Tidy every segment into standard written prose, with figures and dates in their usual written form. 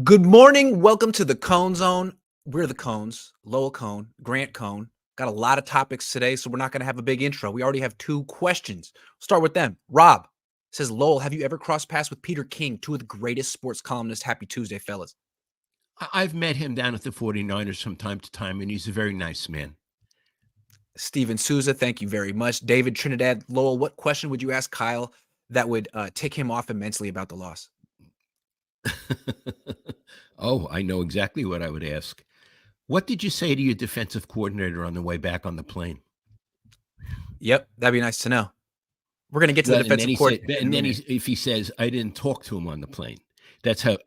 Good morning. Welcome to the Cohn Zone. We're the Cohns, Lowell Cohn, Grant Cohn. Got a lot of topics today, so we're not going to have a big intro. We already have two questions. Start with them. Rob says, Lowell, have you ever crossed paths with Peter King, two of the greatest sports columnists? Happy Tuesday, fellas. I've met him down at the 49ers from time to time, and he's a very nice man. Steven Souza, thank you very much. David Trinidad, Lowell, what question would you ask Kyle that would tick him off immensely about the loss? Oh, I know exactly what I would ask. What did you say to your defensive coordinator on the way back on the plane? Yep, that'd be nice to know. We're going to get to the Well, and then defensive he said, coordinator in a and then minute. if he says, I didn't talk to him on the plane, that's how,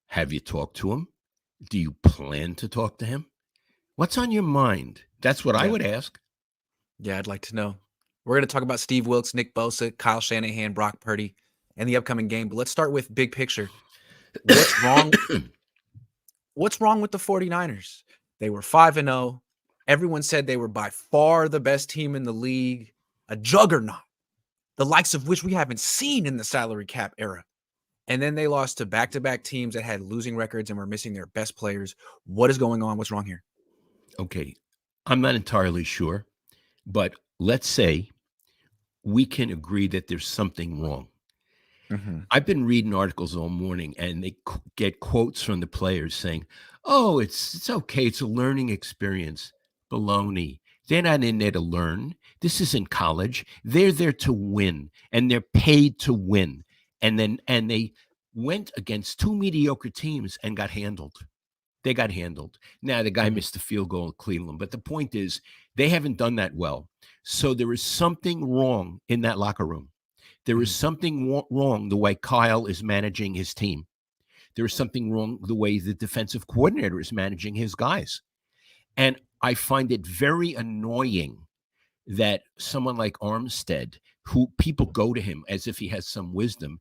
have you talked to him? Do you plan to talk to him? What's on your mind? That's what I Yeah. would ask. Yeah, I'd like to know. We're going to talk about Steve Wilks, Nick Bosa, Kyle Shanahan, Brock Purdy, and the upcoming game. But let's start with big picture. What's wrong? What's wrong with the 49ers? They were 5-0. Everyone said they were by far the best team in the league, a juggernaut, the likes of which we haven't seen in the salary cap era. And then they lost to back-to-back teams that had losing records and were missing their best players. What is going on? What's wrong here? Okay. I'm not entirely sure, but let's say we can agree that there's something wrong. I've been reading articles all morning, and they get quotes from the players saying, "Oh, it's okay. It's a learning experience." Baloney. They're not in there to learn. This isn't college. They're there to win, and they're paid to win. And they went against two mediocre teams and got handled. They got handled. Now the guy missed the field goal in Cleveland, but the point is they haven't done that well. So there is something wrong in that locker room. There is something wrong the way Kyle is managing his team. There is something wrong the way the defensive coordinator is managing his guys. And I find it very annoying that someone like Armstead, who people go to him as if he has some wisdom,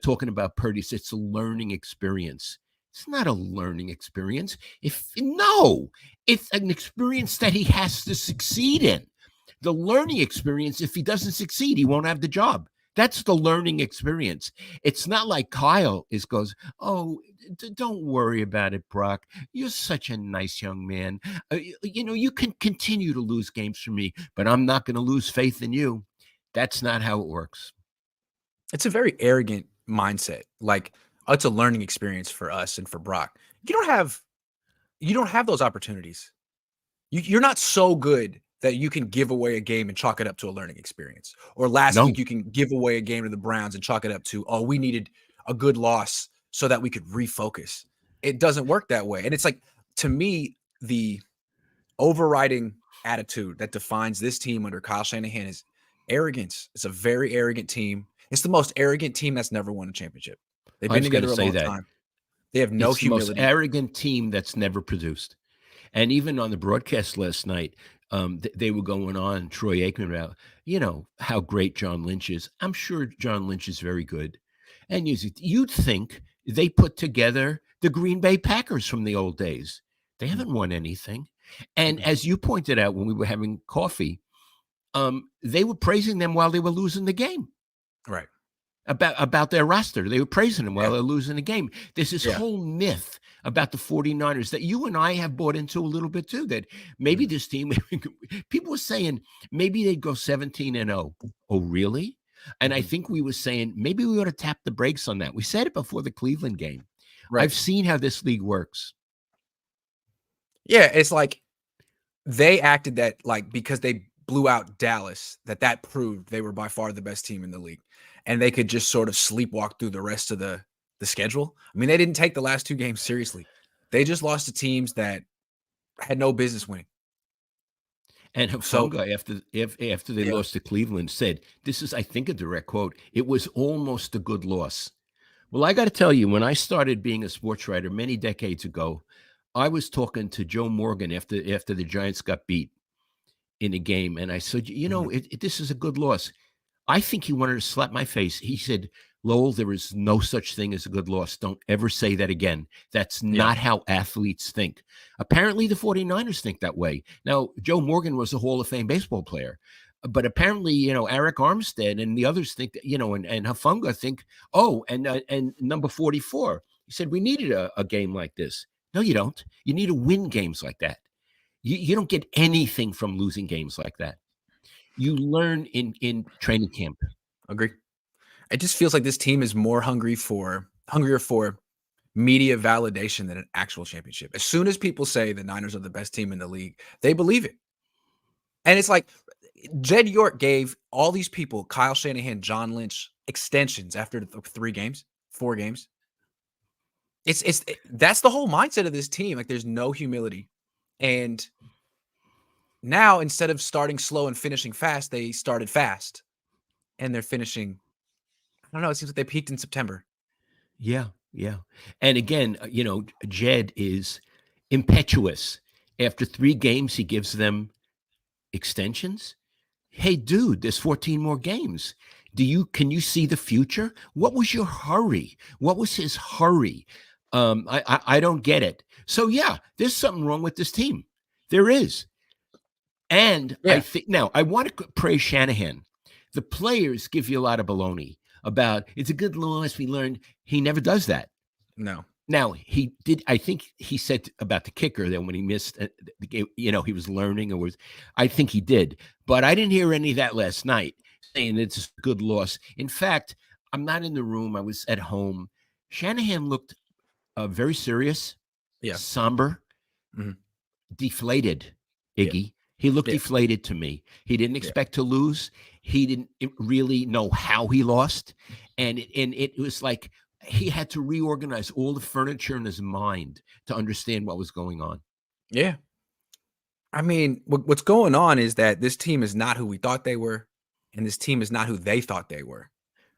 talking about Purdy, it's a learning experience. It's not a learning experience. It's an experience that he has to succeed in. The learning experience, if he doesn't succeed, he won't have the job. That's the learning experience. It's not like Kyle goes, "Oh, don't worry about it, Brock. You're such a nice young man. You can continue to lose games for me, but I'm not going to lose faith in you." That's not how it works. It's a very arrogant mindset. Like, oh, it's a learning experience for us and for Brock. You don't have those opportunities. You're not so good that you can give away a game and chalk it up to a learning experience. Or last week No, you can give away a game to the Browns and chalk it up to, oh, we needed a good loss so that we could refocus. It doesn't work that way. And it's like, to me, the overriding attitude that defines this team under Kyle Shanahan is arrogance. It's a very arrogant team. It's the most arrogant team that's never won a championship. They've I been was going to together a say long that. time. They have no It's the most humility. arrogant team that's never produced. And even on the broadcast last night, they were going on, Troy Aikman, about, how great John Lynch is. I'm sure John Lynch is very good. And you'd think they put together the Green Bay Packers from the old days. They haven't won anything. And as you pointed out when we were having coffee, they were praising them while they were losing the game. Right. About their roster. They were praising them while they're losing the game. There's this Yeah. whole myth about the 49ers that you and I have bought into a little bit too, that maybe this team, people were saying maybe they'd go 17-0. Oh, really? And I think we were saying maybe we ought to tap the brakes on that. We said it before the Cleveland game. Right. I've seen how this league works. Yeah, it's like they acted that, like, because they blew out Dallas, that proved they were by far the best team in the league, and they could just sort of sleepwalk through the rest of the schedule. I mean, they didn't take the last 2 games seriously. They just lost to teams that had no business winning. And So Hufunga, after they yeah, lost to Cleveland, said, this is, I think, a direct quote, "It was almost a good loss." Well, I got to tell you, when I started being a sports writer many decades ago, I was talking to Joe Morgan after the Giants got beat in a game, and I said, this is a good loss. I think he wanted to slap my face. He said, "Lowell, there is no such thing as a good loss. Don't ever say that again. That's yeah. not how athletes think." Apparently, the 49ers think that way. Now, Joe Morgan was a Hall of Fame baseball player, but apparently, Eric Armstead and the others think that, and Hufunga think, oh, and number 44. He said, we needed a game like this. No, you don't. You need to win games like that. You don't get anything from losing games like that. You learn in training camp. Agree. It just feels like this team is more hungrier for media validation than an actual championship. As soon as people say the Niners are the best team in the league, they believe it. And it's like Jed York gave all these people, Kyle Shanahan, John Lynch, extensions after the 4 games. That's the whole mindset of this team. Like there's no humility. And now instead of starting slow and finishing fast, they started fast. And they're finishing, I don't know, it seems like they peaked in September. Yeah, yeah. And again, Jed is impetuous. After 3 games, he gives them extensions. Hey, dude, there's 14 more games. Can you see the future? What was your hurry? What was his hurry? I don't get it. So yeah, there's something wrong with this team. There is. And Yeah. I think now I want to praise Shanahan. The players give you a lot of baloney about it's a good loss. We learned he never does that. No. Now he did. I think he said about the kicker that when he missed the game, he was learning I think he did, but I didn't hear any of that last night saying it's a good loss. In fact, I'm not in the room. I was at home. Shanahan looked very serious, somber, deflated, Iggy. Yeah. He looked deflated to me. He didn't expect to lose. He didn't really know how he lost. And it was like he had to reorganize all the furniture in his mind to understand what was going on. Yeah. I mean, what's going on is that this team is not who we thought they were, and this team is not who they thought they were.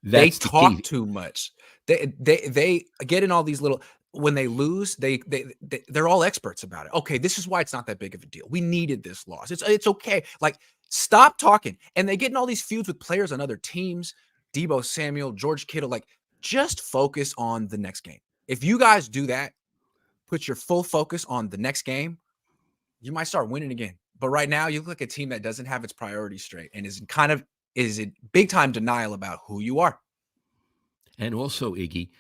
They talk too much. They get in all these little. When they lose, they're all experts about it. Okay, this is why it's not that big of a deal. We needed this loss. It's okay. Like, stop talking. And they get in all these feuds with players on other teams. Deebo Samuel, George Kittle. Like, just focus on the next game. If you guys do that, put your full focus on the next game, you might start winning again. But right now, you look like a team that doesn't have its priorities straight and is in big time denial about who you are. And also, Iggy,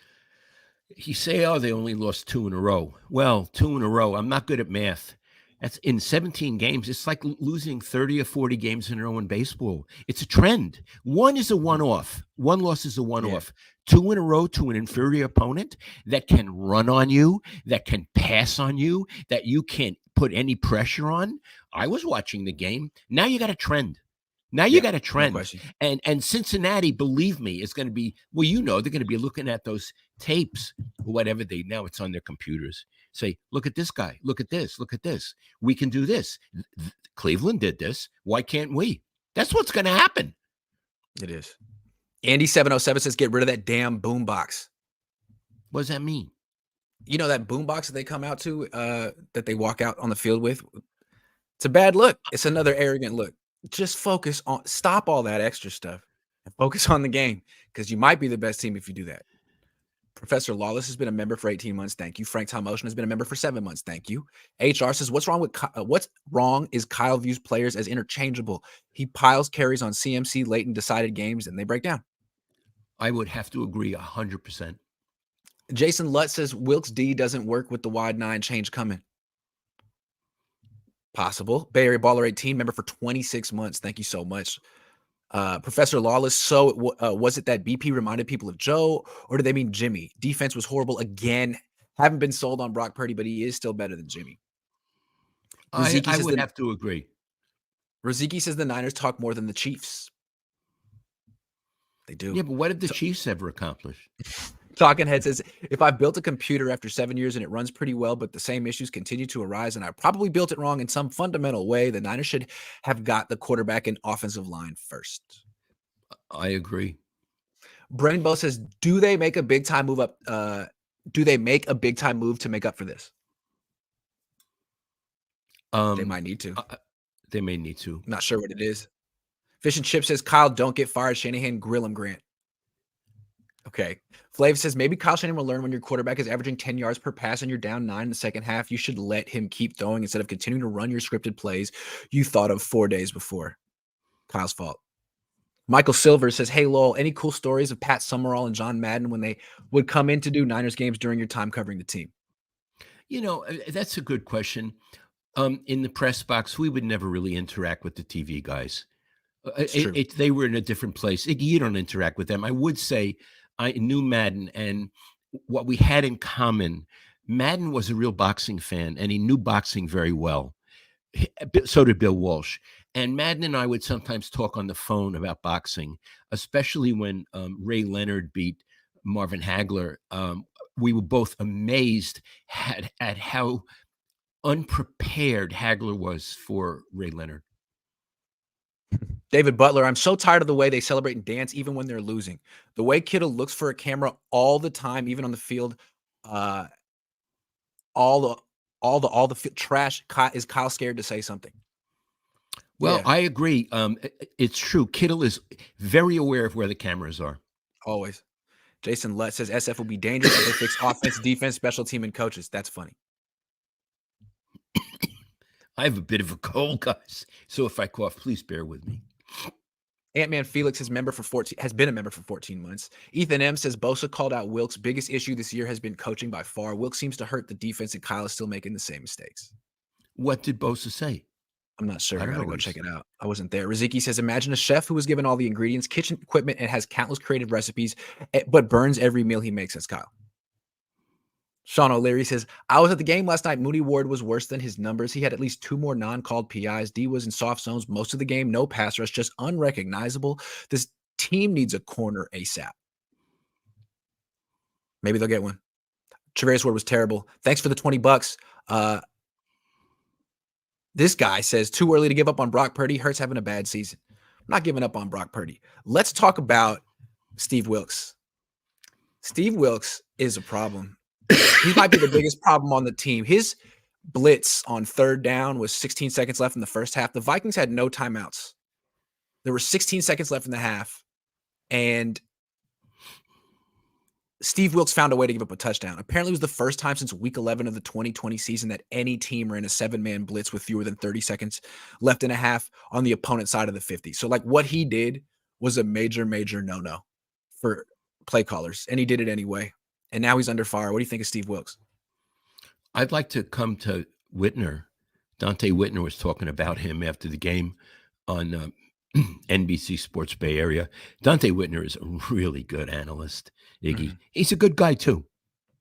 you say, oh, they only lost 2 in a row. Well, 2 in a row. I'm not good at math. That's in 17 games. It's like losing 30 or 40 games in a row in baseball. It's a trend. One is a one-off. One loss is a one-off. 2 in a row to an inferior opponent that can run on you, that can pass on you, that you can't put any pressure on. I was watching the game. Now you got a trend. Now you got a trend. No question. And Cincinnati, believe me, is going to be, well, they're going to be looking at those tapes, whatever now it's on their computers. Say, look at this guy. Look at this. Look at this. We can do this. Cleveland did this. Why can't we? That's what's going to happen. It is. Andy 707 says, get rid of that damn boombox. What does that mean? You know that boombox that they come out to, that they walk out on the field with? It's a bad look. It's another arrogant look. Just stop all that extra stuff and focus on the game, because you might be the best team if you do that. Professor Lawless has been a member for 18 months. Thank you. Frank Tom Ocean has been a member for 7 months. Thank you. HR says, what's wrong is Kyle views players as interchangeable. He piles carries on CMC late in decided games and they break down. I would have to agree 100%. Jason Lutt says Wilks D doesn't work with the wide 9 change coming. Possible. Bay Area Baller 18, member for 26 months. Thank you so much. Professor Lawless, so was it that BP reminded people of Joe, or did they mean Jimmy? Defense was horrible again. Haven't been sold on Brock Purdy, but he is still better than Jimmy. I would have to agree. Roziki says the Niners talk more than the Chiefs. They do. Yeah, but what did the Chiefs ever accomplish? Talking Head says, if I built a computer after 7 years and it runs pretty well, but the same issues continue to arise, and I probably built it wrong in some fundamental way, the Niners should have got the quarterback and offensive line first. I agree. Brainbow says, do they make a big time move to make up for this? They might need to. They may need to. Not sure what it is. Fish and Chip says, Kyle, don't get fired. Shanahan, grill him, Grant. Okay. Flav says, maybe Kyle Shanahan will learn when your quarterback is averaging 10 yards per pass and you're down 9 in the second half. You should let him keep throwing instead of continuing to run your scripted plays you thought of 4 days before. Kyle's fault. Michael Silver says, "Hey Lowell, any cool stories of Pat Summerall and John Madden when they would come in to do Niners games during your time covering the team?" That's a good question. In the press box, we would never really interact with the TV guys. It's true. They were in a different place. You don't interact with them. I would say I knew Madden, and what we had in common, Madden was a real boxing fan, and he knew boxing very well. So did Bill Walsh. And Madden and I would sometimes talk on the phone about boxing, especially when Ray Leonard beat Marvin Hagler. We were both amazed at how unprepared Hagler was for Ray Leonard. David Butler, "I'm so tired of the way they celebrate and dance even when they're losing. The way Kittle looks for a camera all the time, even on the field, uh, all the trash. Is Kyle scared to say something?" Well, Yeah, I agree. It's true. Kittle is very aware of where the cameras are. always. Jason Lutt says, "SF will be dangerous if they fix offense, defense, special team, and coaches." That's funny. I have a bit of a cold, guys. So if I cough, please bear with me. Ant-Man Felix has been a member for 14 months. Ethan M says, "Bosa called out Wilks. Biggest issue this year has been coaching by far. Wilks seems to hurt the defense, and Kyle is still making the same mistakes." What did Bosa say? I'm not sure. I I don't gotta know go what he check said. it out. I wasn't there. Riziki says, "Imagine a chef who was given all the ingredients, kitchen equipment, and has countless creative recipes, but burns every meal he makes." That's Kyle. Sean O'Leary says, "I was at the game last night. Mooney Ward was worse than his numbers. He had at least 2 more non-called PIs. D was in soft zones most of the game. No pass rush, just unrecognizable. This team needs a corner ASAP." Maybe they'll get one. Travaris Ward was terrible. Thanks for the $20. This guy says, "Too early to give up on Brock Purdy. Hurts having a bad season." I'm not giving up on Brock Purdy. Let's talk about Steve Wilks. Steve Wilks is a problem. He might be the biggest problem on the team. His blitz on third down was 16 seconds left in the first half. The Vikings had no timeouts. There were 16 seconds left in the half, and Steve Wilks found a way to give up a touchdown. Apparently, it was the first time since week 11 of the 2020 season that any team ran a 7-man blitz with fewer than 30 seconds left in a half on the opponent's side of the 50. So, like, what he did was a major, major no-no for play callers, and he did it anyway. And now he's under fire. What do you think of Steve Wilks? I'd like to come to Whitner. Dante Whitner was talking about him after the game on NBC Sports Bay Area. Dante Whitner is a really good analyst, Iggy. Mhm. He's a good guy, too.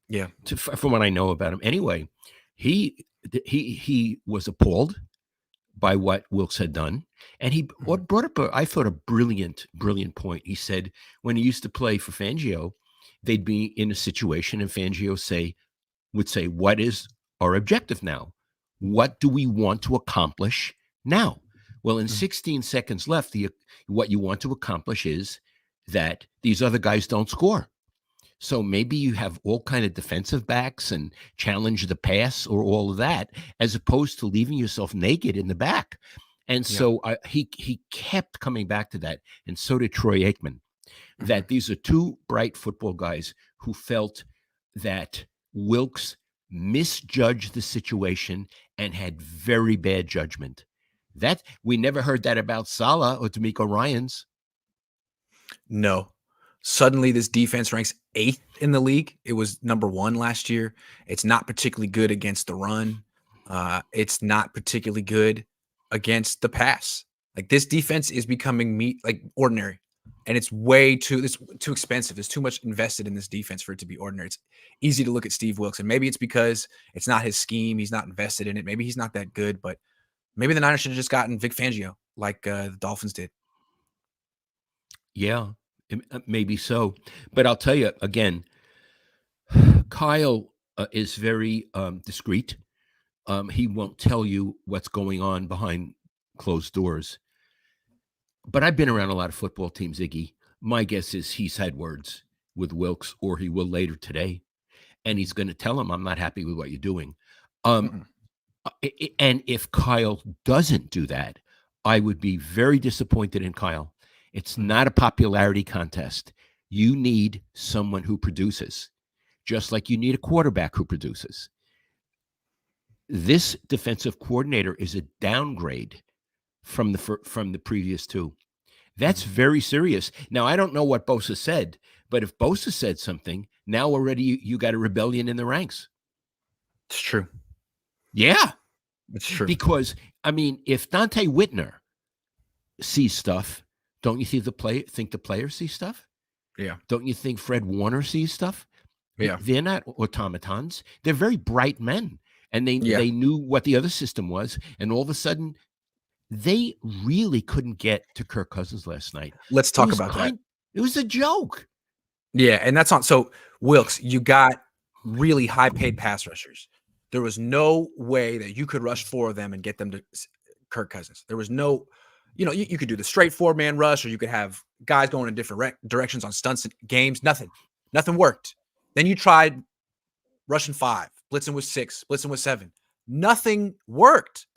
Yeah. From what I know about him. Anyway, he was appalled by what Wilks had done. And he brought up, I thought, a brilliant point. He said when he used to play for Fangio, they'd be in a situation and Fangio would say, "What is our objective now? What do we want to accomplish now?" Well, in 16 seconds left, what you want to accomplish is that these other guys don't score. So maybe you have all kind of defensive backs and challenge the pass or all of that, as opposed to leaving yourself naked in the back. And so he kept coming back to that, and so did Troy Aikman, that these are two bright football guys who felt that Wilks misjudged the situation and had very bad judgment. That we never heard that about Saleh or D'Amico Ryans. No. Suddenly, this defense ranks 8th in the league. It was number 1 last year. It's not particularly good against the run. It's not particularly good against the pass. Like, this defense is becoming ordinary, and it's too expensive. There's too much invested in this defense for it to be ordinary. It's easy to look at Steve Wilks, and maybe it's because it's not his scheme. He's not invested in it. Maybe he's not that good, but maybe the Niners should have just gotten Vic Fangio like the Dolphins did. Yeah, maybe so. But I'll tell you again, Kyle is very discreet. He won't tell you what's going on behind closed doors. But I've been around a lot of football teams, Iggy. My guess is he's had words with Wilks, or he will later today, and he's going to tell him, "I'm not happy with what you're doing." And if Kyle doesn't do that, I would be very disappointed in Kyle. It's not a popularity contest. You need someone who produces, just like you need a quarterback who produces. This defensive coordinator is a downgrade from the previous two. That's very serious. Now, I don't know what Bosa said, but if Bosa said something, now already you got a rebellion in the ranks. It's true. Yeah, It's true. because I mean, if Dante Whitner sees stuff, don't you think the player sees stuff? Yeah. Don't you think Fred Warner sees stuff? Yeah. They're not automatons. They're very bright men, and Yeah. they knew what the other system was, and all of a sudden they really couldn't get to Kirk Cousins last night. Let's It talk was about that. it was a joke. Yeah, and that's on. So Wilks, you got really high paid pass rushers. There was no way that you could rush 4 of them and get them to Kirk Cousins. There was no, you could do the straight 4-man rush, or you could have guys going in different directions on stunts and games. Nothing worked. Then you tried rushing 5, blitzing with 6, blitzing with 7. Nothing worked.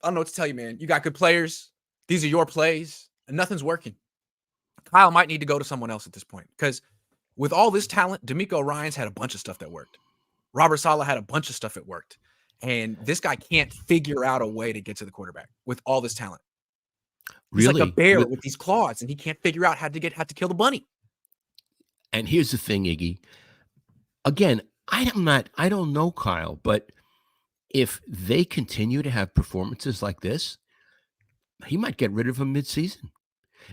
I don't know what to tell you, man. You got good players. These are your plays, and nothing's working. Kyle might need to go to someone else at this point, because with all this talent, D'Amico Ryans had a bunch of stuff that worked. Robert Saleh had a bunch of stuff that worked. And this guy can't figure out a way to get to the quarterback with all this talent. He's like a bear with these claws, and he can't figure out how to kill the bunny. And here's the thing, Iggy. Again, I don't know Kyle, but if they continue to have performances like this, he might get rid of him midseason.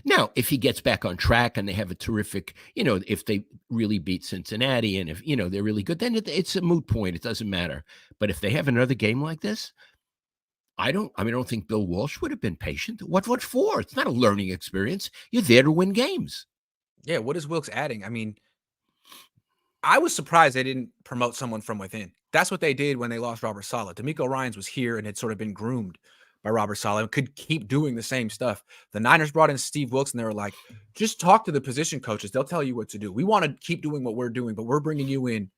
Now, if he gets back on track and they have a terrific, if they really beat Cincinnati and if, they're really good, then it's a moot point. It doesn't matter. But if they have another game like this, I don't think Bill Walsh would have been patient. What for? It's not a learning experience. You're there to win games. Yeah, what is Wilks adding? I mean, I was surprised they didn't promote someone from within. That's what they did when they lost Robert Saleh. D'Amico Ryans was here and had sort of been groomed by Robert Saleh and could keep doing the same stuff. The Niners brought in Steve Wilks, and they were like, just talk to the position coaches. They'll tell you what to do. We want to keep doing what we're doing, but we're bringing you in,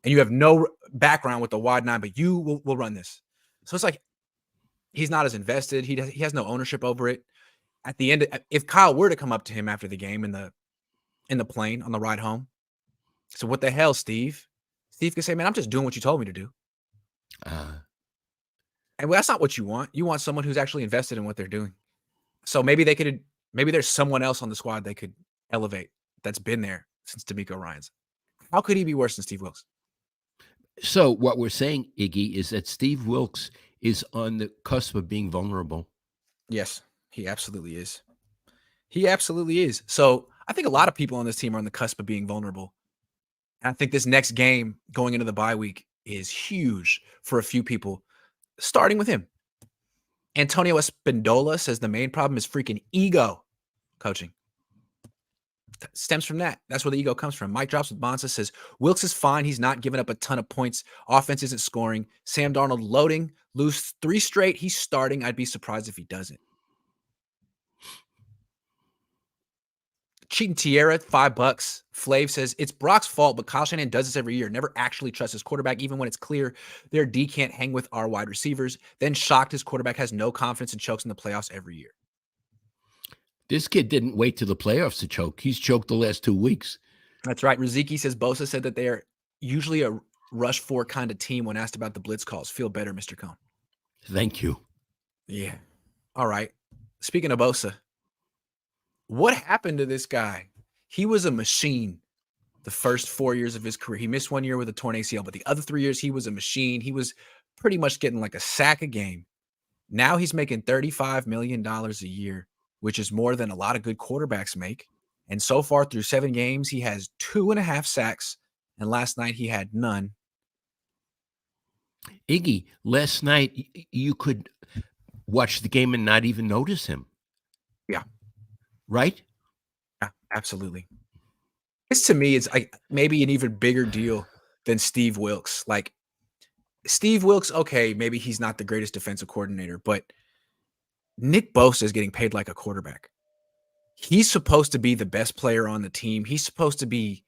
and you have no background with the wide 9, but you will run this. So it's like he's not as invested. He has no ownership over it. At the end, if Kyle were to come up to him after the game in the plane on the ride home, so what the hell, Steve? Steve could say, man, I'm just doing what you told me to do. And that's not what you want. You want someone who's actually invested in what they're doing. So maybe there's someone else on the squad they could elevate that's been there since D'Amico Ryans. How could he be worse than Steve Wilks? So what we're saying, Iggy, is that Steve Wilks is on the cusp of being vulnerable. Yes, he absolutely is. He absolutely is. So I think a lot of people on this team are on the cusp of being vulnerable. And I think this next game going into the bye week is huge for a few people, starting with him. Antonio Espindola says the main problem is freaking ego coaching. Stems from that. That's where the ego comes from. Mike Drops with Bonsa says, Wilks is fine. He's not giving up a ton of points. Offense isn't scoring. Sam Darnold loading. Lose 3 straight. He's starting. I'd be surprised if he doesn't. Cheating Tierra, $5. Flav says, it's Brock's fault, but Kyle Shanahan does this every year. Never actually trusts his quarterback, even when it's clear their D can't hang with our wide receivers. Then shocked his quarterback has no confidence and chokes in the playoffs every year. This kid didn't wait till the playoffs to choke. He's choked the last 2 weeks. That's right. Riziki says, Bosa said that they are usually a rush 4 kind of team when asked about the blitz calls. Feel better, Mr. Cohn. Thank you. Yeah. All right. Speaking of Bosa, what happened to this guy? He was a machine the first 4 years of his career. He missed 1 year with a torn ACL, but the other 3 years, he was a machine. He was pretty much getting like a sack a game. Now he's making $35 million a year, which is more than a lot of good quarterbacks make. And so far through 7 games, he has 2.5 sacks. And last night he had none. Iggy, last night you could watch the game and not even notice him. Yeah. Right? Yeah, absolutely. This to me is maybe an even bigger deal than Steve Wilks. Like Steve Wilks, okay, maybe he's not the greatest defensive coordinator, but Nick Bosa is getting paid like a quarterback. He's supposed to be the best player on the team. He's supposed to be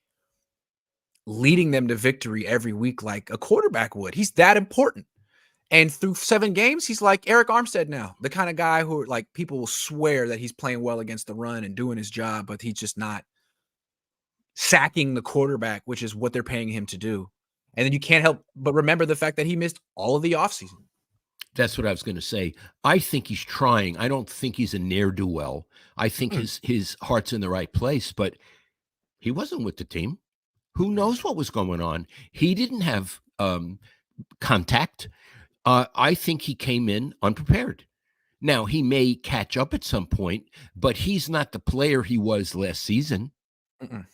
leading them to victory every week like a quarterback would. He's that important. And through 7 games, he's like Eric Armstead now, the kind of guy who like people will swear that he's playing well against the run and doing his job, but he's just not sacking the quarterback, which is what they're paying him to do. And then you can't help but remember the fact that he missed all of the offseason. That's what I was going to say. I think he's trying. I don't think he's a ne'er-do-well. I think Mm. his heart's in the right place, but he wasn't with the team. Who knows what was going on? He didn't have contact. I think he came in unprepared. Now, he may catch up at some point, but he's not the player he was last season. Mm-mm.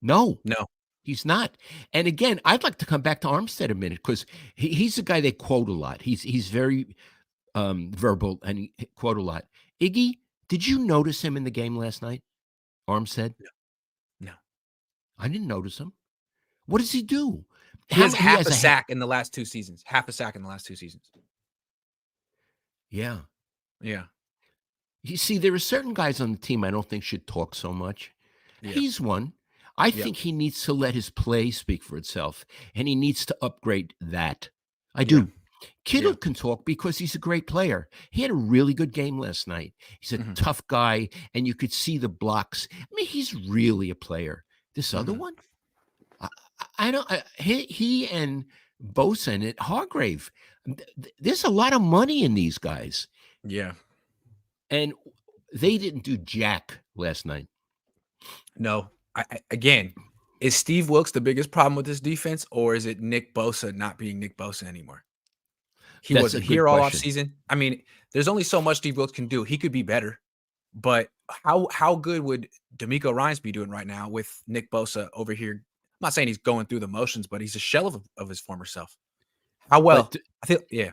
No, No. he's not. And again, I'd like to come back to Armstead a minute because he's a guy they quote a lot. He's very verbal and he quote a lot. Iggy, did you notice him in the game last night? Armstead? No. No. I didn't notice him. What does he do? He has He half has a a sack in the last 2 seasons. Half a sack in the last 2 seasons. yeah. Yeah. You see, there are certain guys on the team I don't think should talk so much. Yeah. He's one. I Yep. think he needs to let his play speak for itself, and he needs to upgrade that. I Yeah. do. Kittle Yeah. can talk because he's a great player. He had a really good game last night. He's a Mhm. tough guy, and you could see the blocks. I mean, he's really a player. This other Mhm. one, I don't. He and Bosa and it Hargrave. There's a lot of money in these guys, Yeah. and they didn't do jack last night. No. Again, is Steve Wilks the biggest problem with this defense, or is it Nick Bosa not being Nick Bosa anymore? He That's a wasn't good here all question. offseason. I mean, there's only so much Steve Wilks can do. He could be better, but how good would D'Amico Ryans be doing right now with Nick Bosa over here? I'm not saying he's going through the motions, but he's a shell of his former self. How But well? I feel yeah.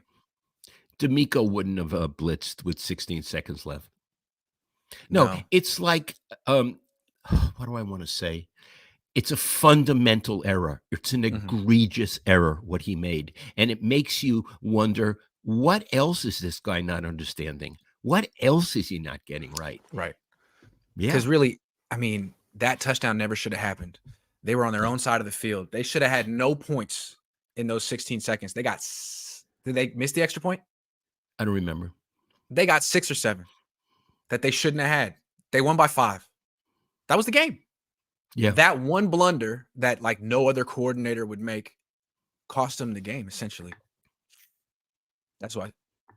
D'Amico wouldn't have blitzed with 16 seconds left. No, No. it's like, what do I want to say? It's a fundamental error. It's an Mhm. egregious error what he made. And it makes you wonder, what else is this guy not understanding? What else is he not getting right? Right. Yeah. Because really, I mean, that touchdown never should have happened. They were on their No, own side of the field. They should have had no points in those 16 seconds. They got did they miss the extra point? I don't remember. They got 6 or 7 that they shouldn't have had. They won by 5. That was the game. Yeah. That one blunder that like no other coordinator would make cost them the game essentially. That's why.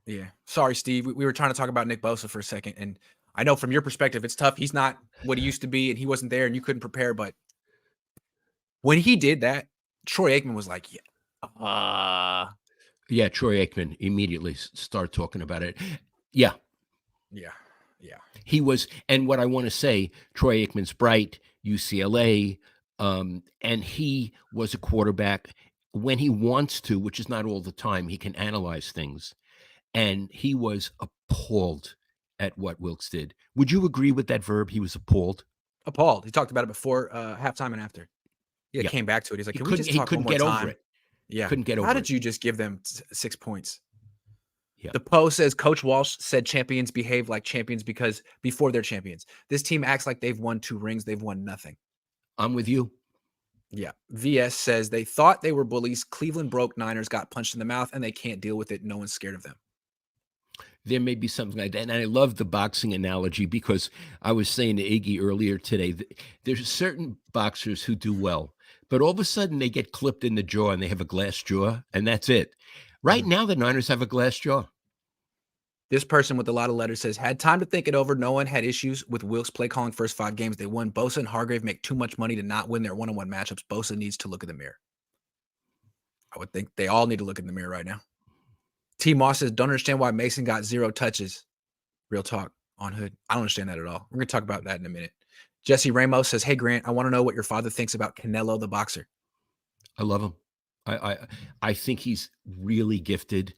Yeah. Sorry, Steve. We were trying to talk about Nick Bosa for a second, and I know from your perspective it's tough. He's not what he used to be, and he wasn't there, and you couldn't prepare. But when he did that, Troy Aikman was like, "Yeah, Yeah. Troy Aikman immediately start talking about it. Yeah. yeah, yeah, He was, and what I want to say, Troy Aikman's bright, UCLA, and he was a quarterback when he wants to, which is not all the time. He can analyze things, and he was appalled at what Wilks did. Would you agree with that verb? He was appalled. appalled." He talked about it before halftime and after. He Yeah, came back to it. He's like, he "Can we couldn't. just He talk one couldn't more get over time?" it. Yeah. Couldn't get How over did it. you just give them 6 points? Yeah, The Post says Coach Walsh said champions behave like champions because before they're champions. This team acts like they've won 2 rings. They've won nothing. I'm with you. Yeah. VS says they thought they were bullies. Cleveland broke. Niners got punched in the mouth and they can't deal with it. No one's scared of them. There may be something like that. And I love the boxing analogy because I was saying to Iggy earlier today, there's certain boxers who do well, but all of a sudden they get clipped in the jaw and they have a glass jaw, and that's it. Right Mhm. now, the Niners have a glass jaw. This person with a lot of letters says, had time to think it over. No one had issues with Wilks play calling first 5 games. They won. Bosa and Hargrave make too much money to not win their one-on-one matchups. Bosa needs to look in the mirror. I would think they all need to look in the mirror right now. T. Moss says, don't understand why Mason got 0 touches. Real talk on Hood. I don't understand that at all. We're going to talk about that in a minute. Jesse Ramos says, hey, Grant, I want to know what your father thinks about Canelo the boxer. I love him. I think he's really gifted,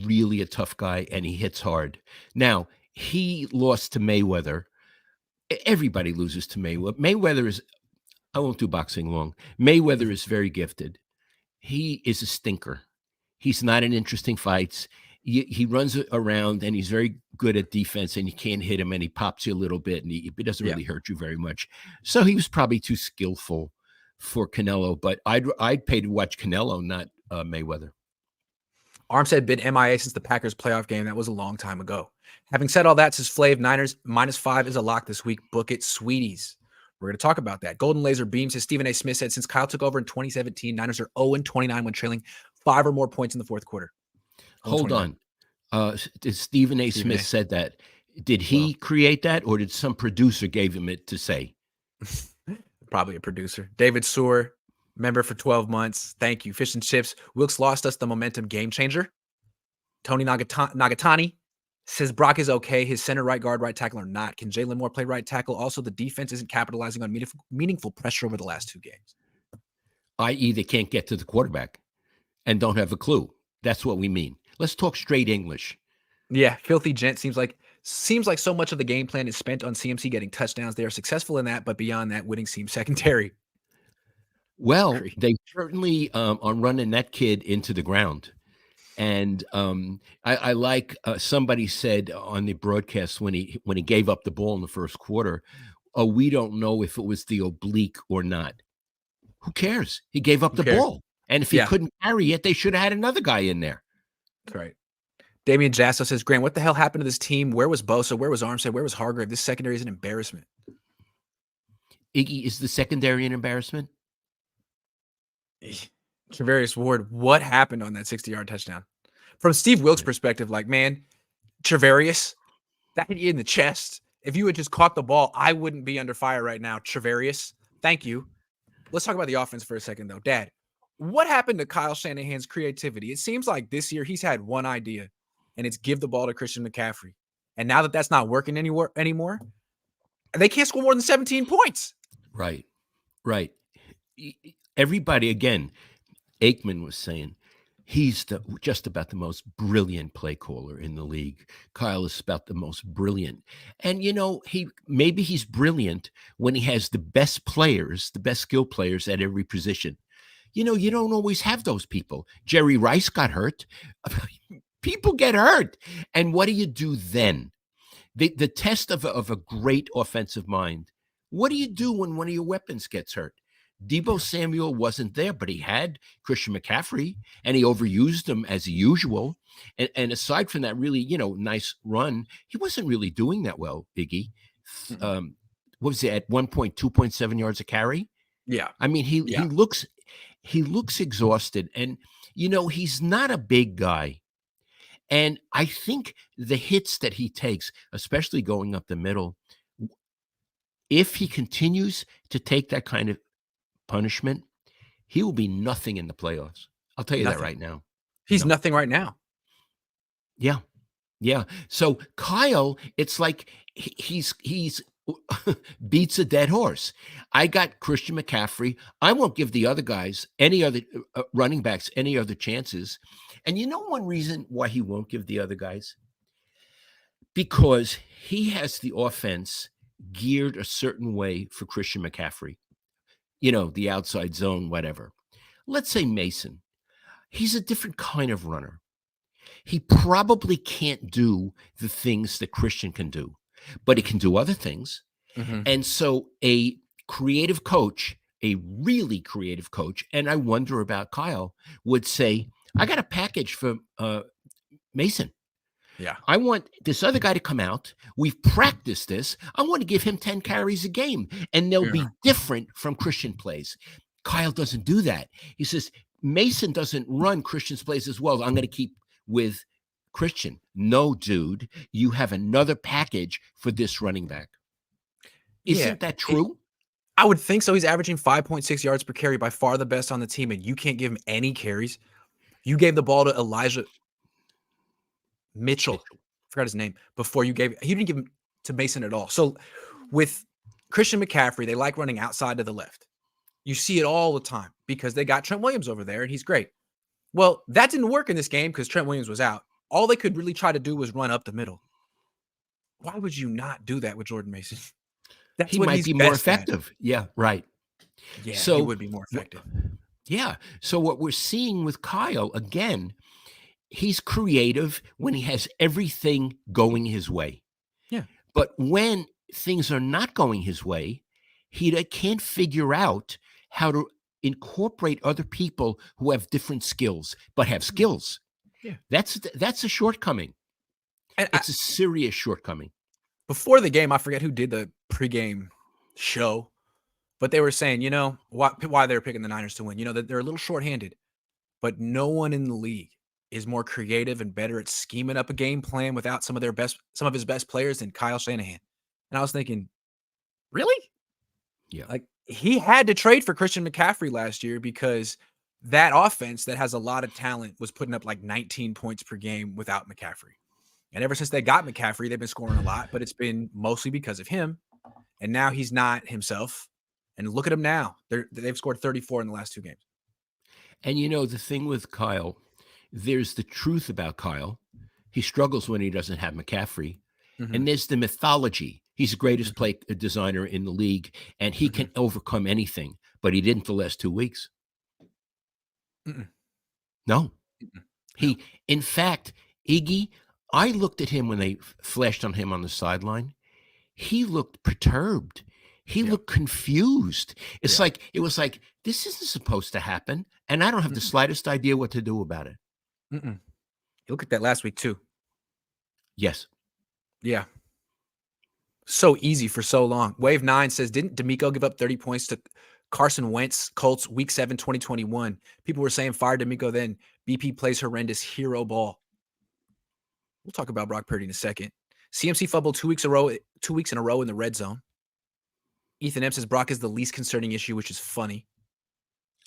really a tough guy, and he hits hard. Now, he lost to Mayweather. Everybody loses to Mayweather. Mayweather is, I won't do boxing long. Mayweather is very gifted. He is a stinker. He's not in interesting fights. He runs around and he's very good at defense, and you can't hit him, and he pops you a little bit, and he doesn't Yeah. really hurt you very much. So he was probably too skillful for Canelo, but I'd pay to watch Canelo, not Mayweather. Armstead been MIA since the Packers playoff game. That was a long time ago. Having said all that, says Flav, Niners -5 is a lock this week. Book it, sweeties. We're going to talk about that. Golden Laser Beam says Stephen A. Smith said since Kyle took over in 2017, Niners are 0-29 when trailing 5 or more points in the fourth quarter. Hold 129. on. Stephen A. Stephen Smith A. said that. Did Well, he create that, or did some producer gave him it to say? probably a producer. David Sewer, member for 12 months. Thank you. Fish and chips. Wilks lost us the momentum game changer. Tony Nagatani says Brock is okay. His center, right guard, right tackle are not. Can Jalen Moore play right tackle? Also, the defense isn't capitalizing on meaningful pressure over the last 2 games. I.e., they can't get to the quarterback and don't have a clue. That's what we mean. Let's talk straight English. Yeah, filthy gent seems like so much of the game plan is spent on CMC getting touchdowns. They are successful in that, but beyond that, winning seems secondary. Well, Agree. they certainly are running that kid into the ground. And I like somebody said on the broadcast when he gave up the ball in the first quarter, "Oh, we don't know if it was the oblique or not." Who cares? He gave up Who the cares? ball, and if he Yeah, couldn't carry it, they should have had another guy in there. that's right. Damian Jasso says, Grant, what the hell happened to this team? Where was Bosa? Where was Armstead? Where was Hargrave? This secondary is an embarrassment. Iggy, is the secondary an embarrassment? Travarius Ward, what happened on that 60-yard touchdown? From Steve Wilks' Right. perspective, like, man, Travarius, that hit you in the chest. If you had just caught the ball, I wouldn't be under fire right now. Travarius, thank you. Let's talk about the offense for a second, though. Dad, what happened to Kyle Shanahan's creativity? It seems like this year he's had one idea, and it's give the ball to Christian McCaffrey. And now that that's not working anymore, they can't score more than 17 points. Right. Right. Everybody, again, Aikman was saying he's just about the most brilliant play caller in the league. Kyle is about the most brilliant. And maybe he's brilliant when he has the best players, the best skill players at every position. You don't always have those people. Jerry Rice got hurt. People get hurt. And what do you do then? The test of a great offensive mind. What do you do when one of your weapons gets hurt? Debo Samuel wasn't there, but he had Christian McCaffrey, and he overused him as usual. And aside from that really, nice run, he wasn't really doing that well, Biggie. What was it at 2.7 yards a carry? Yeah. I mean, he looks exhausted, and he's not a big guy. And I think the hits that he takes, especially going up the middle, if he continues to take that kind of punishment, he will be nothing in the playoffs. I'll tell you that right now. He's nothing right now. Yeah. Yeah. So Kyle, it's like he's beats a dead horse. I got Christian McCaffrey. I won't give the other guys, any other running backs, any other chances. And one reason why he won't give the other guys? Because he has the offense geared a certain way for Christian McCaffrey. The outside zone, whatever. Let's say Mason. He's a different kind of runner. He probably can't do the things that Christian can do, but he can do other things. Mm-hmm. And so a creative coach, a really creative coach, and I wonder about Kyle, would say, I got a package for Mason. Yeah. I want this other guy to come out. We've practiced this. I want to give him 10 carries a game, and they'll be different from Christian plays. Kyle doesn't do that. He says, Mason doesn't run Christian's plays as well. I'm going to keep with Christian. No, dude, you have another package for this running back. Isn't that true? I would think so. He's averaging 5.6 yards per carry, by far the best on the team, and you can't give him any carries. You gave the ball to Elijah Mitchell. Forgot his name. He didn't give him to Mason at all. So with Christian McCaffrey, they like running outside to the left. You see it all the time because they got Trent Williams over there and he's great. Well, that didn't work in this game because Trent Williams was out. All they could really try to do was run up the middle. Why would you not do that with Jordan Mason? That's he what might he's be more best at. effective. Yeah, right. Yeah, So he would be more effective. Yeah. So what we're seeing with Kyle, again, he's creative when he has everything going his way. Yeah. But when things are not going his way, he can't figure out how to incorporate other people who have different skills, but have skills. Yeah. That's a shortcoming. And it's a serious shortcoming. Before the game, I forget who did the pregame show, but they were saying, why they were picking the Niners to win. That they're a little shorthanded, but no one in the league is more creative and better at scheming up a game plan without some of his best players than Kyle Shanahan. And I was thinking, really? Yeah. Like, he had to trade for Christian McCaffrey last year because that offense that has a lot of talent was putting up like 19 points per game without McCaffrey. And ever since they got McCaffrey, they've been scoring a lot, but it's been mostly because of him. And now he's not himself. And look at him now. They've scored 34 in the last 2 games. And the thing with Kyle, there's the truth about Kyle. He struggles when he doesn't have McCaffrey. Mhm. And there's the mythology. He's the greatest play designer in the league, and he can overcome anything, but he didn't the last 2 weeks. Mm-mm. No. No. In fact, Iggy, I looked at him when they flashed on him on the sideline. He looked perturbed. He Yeah. looked confused. It Yeah. was like, this isn't supposed to happen, and I don't have the slightest idea what to do about it. You look at that last week too. Yes. Yeah. So easy for so long. Wave 9 says, didn't D'Amico give up 30 points to Carson Wentz, Colts, week 7, 2021? People were saying fire D'Amico then. BP plays horrendous hero ball. We'll talk about Brock Purdy in a second. CMC fumbled 2 weeks in a row in the red zone. Ethan M says Brock is the least concerning issue, which is funny.